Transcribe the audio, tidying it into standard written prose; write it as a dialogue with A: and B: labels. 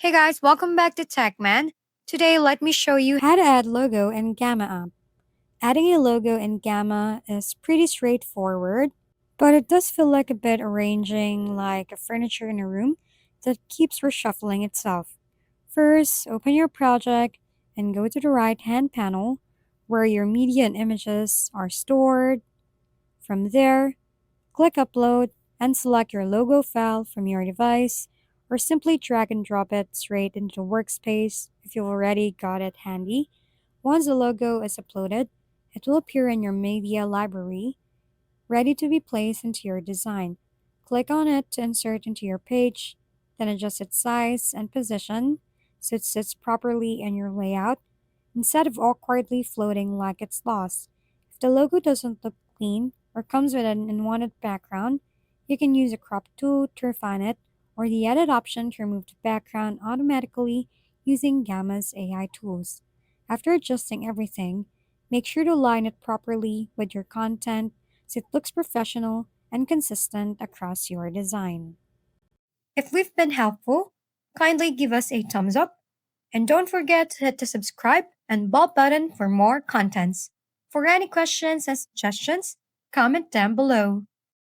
A: Hey guys, welcome back to TechMan. Today, let me show you how to add logo in Gamma app. Adding a logo in Gamma is pretty straightforward, but it does feel like a bit arranging like a furniture in a room that keeps reshuffling itself. First, open your project and go to the right-hand panel where your media and images are stored. From there, click Upload and select your logo file from your device, or simply drag and drop it straight into the workspace if you've already got it handy. Once the logo is uploaded, it will appear in your media library, ready to be placed into your design. Click on it to insert into your page, then adjust its size and position so it sits properly in your layout instead of awkwardly floating like it's lost. If the logo doesn't look clean or comes with an unwanted background, you can use a crop tool to refine it or the edit option to remove the background automatically using Gamma's AI tools. After adjusting everything, make sure to align it properly with your content so it looks professional and consistent across your design. If we've been helpful, kindly give us a thumbs up and don't forget to hit the subscribe and bell button for more contents. For any questions and suggestions, comment down below.